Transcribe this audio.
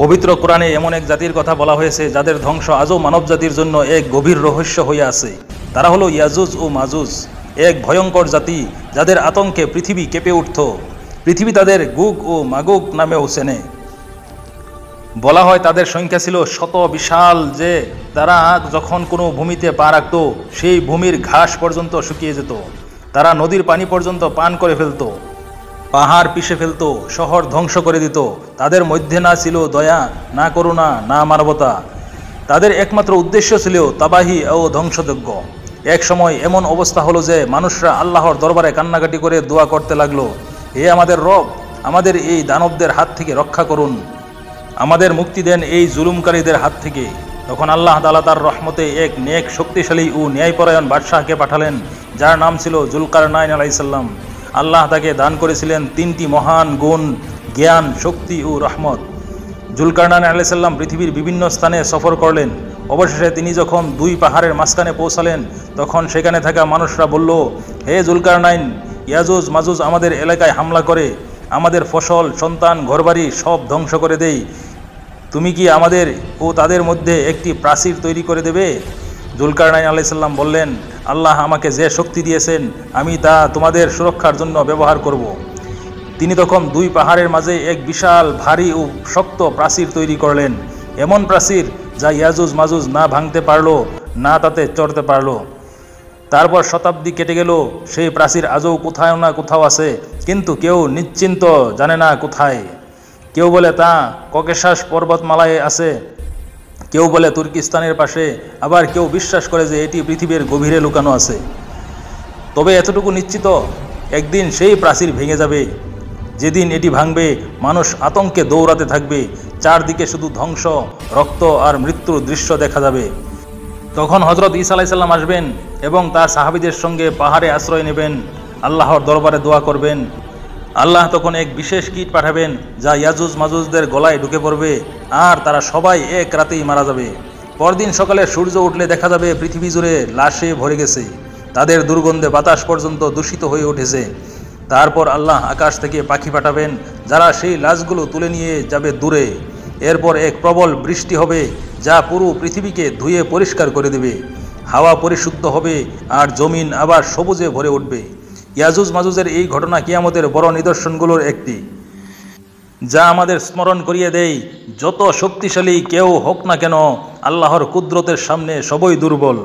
পবিত্র কোরআনে এমন এক জাতির কথা বলা হয়েছে যাদের ধ্বংস আজও মানব জাতির জন্য এক গভীর রহস্য হয়ে আছে। তারা হলো ইয়াজুজ ও মাজুজ, এক ভয়ঙ্কর জাতি যাদের আতঙ্কে পৃথিবী কেঁপে উঠত। পৃথিবী তাদের গুগ ও মাগুগ নামেও চেনে। বলা হয় তাদের সংখ্যা ছিল শত বিশাল, যে তারা যখন কোনো ভূমিতে পা রাখত সেই ভূমির ঘাস পর্যন্ত শুকিয়ে যেত। তারা নদীর পানি পর্যন্ত পান করে ফেলত, পাহাড় পিষে ফেলত, শহর ধ্বংস করে দিত। তাদের মধ্যে না ছিল দয়া, না করুণা, না মানবতা। তাদের একমাত্র উদ্দেশ্য ছিল তাবাহি ও ধ্বংসযজ্ঞ। এক সময় এমন অবস্থা হলো যে মানুষরা আল্লাহর দরবারে কান্নাকাটি করে দোয়া করতে লাগলো, হে আমাদের রব, আমাদের এই দানবদের হাত থেকে রক্ষা করুন, আমাদের মুক্তি দেন এই জুলুমকারীদের হাত থেকে। তখন আল্লাহ তাআলা তার রহমতে এক নেক, শক্তিশালী ও ন্যায়পরায়ণ বাদশাহকে পাঠালেন, যার নাম ছিল জুলকারনাইন আলাইহিস সালাম। আল্লাহ তাকে দান করেছিলেন তিনটি মহান গুণ: জ্ঞান, শক্তি ও রহমত। জুলকারনাইন আলাইহিস সালাম পৃথিবীর বিভিন্ন স্থানে সফর করলেন। অবশেষে তিনি যখন দুই পাহাড়ের মাঝখানে পৌঁছালেন, তখন সেখানে থাকা মানুষরা বলল, হে জুলকারনাইন, ইয়াজুজ মাজুজ আমাদের এলাকায় হামলা করে আমাদের ফসল, সন্তান, ঘরবাড়ি সব ধ্বংস করে দেয়। তুমি কি আমাদের ও তাদের মধ্যে একটি প্রাচীর তৈরি করে দেবে? জুলকারনাইন আলাইহিস সালাম বললেন, আল্লাহ আমাকে যে শক্তি দিয়েছেন আমি তা তোমাদের সুরক্ষার জন্য ব্যবহার করব। তিনি তখন দুই পাহাড়ের মাঝে এক বিশাল, ভারী ও শক্ত প্রাচীর তৈরি করলেন। এমন প্রাচীর যা ইয়াজুজ মাজুজ না ভাঙতে পারলো, না তাতে চড়তে পারলো। তারপর শতাব্দী কেটে গেল, সেই প্রাচীর আজও কোথাও না কোথাও আছে, কিন্তু কেউ নিশ্চিন্ত জানে না কোথায়। কেউ বলে তা ককেশাস পর্বতমালায় আছে, কেউ বলে তুর্কিস্তানের পাশে, আবার কেউ বিশ্বাস করে যে এটি পৃথিবীর গভীরে লুকানো আছে। তবে এতটুকু নিশ্চিত, একদিন সেই প্রাচীর ভেঙে যাবে। যেদিন এটি ভাঙবে, মানুষ আতঙ্কে দৌড়াতে থাকবে, চারদিকে শুধু ধ্বংস, রক্ত আর মৃত্যুর দৃশ্য দেখা যাবে। তখন হযরত ঈসা আলাইহিস সালাম আসবেন এবং তার সাহাবীদের সঙ্গে পাহাড়ে আশ্রয় নেবেন, আল্লাহর দরবারে দোয়া করবেন। আল্লাহ তখন এক বিশেষ কীট পাঠাবেন যা ইয়াজুজ মাজুজদের গলায় ঢুকে পড়বে, আর তারা সবাই এক রাতেই মারা যাবে। পরদিন সকালে সূর্য উঠলে দেখা যাবে পৃথিবী জুড়ে লাশে ভরে গেছে, তাদের দুর্গন্ধে বাতাস পর্যন্ত দূষিত হয়ে উঠেছে। তারপর আল্লাহ আকাশ থেকে পাখি পাঠাবেন, যারা সেই লাশগুলো তুলে নিয়ে যাবে দূরে। এরপর এক প্রবল বৃষ্টি হবে যা পুরো পৃথিবীকে ধুয়ে পরিষ্কার করে দেবে। হাওয়া পরিশুদ্ধ হবে আর জমিন আবার সবুজে ভরে উঠবে। ইয়াজুজ মাজুজের এই ঘটনা কিয়ামতের বড় নিদর্শনগুলোর একটি, যা আমাদের স্মরণ করিয়ে দেয়, যত শক্তিশালী কেউ হোক না কেন, আল্লাহর কুদরতের সামনে সবই দুর্বল।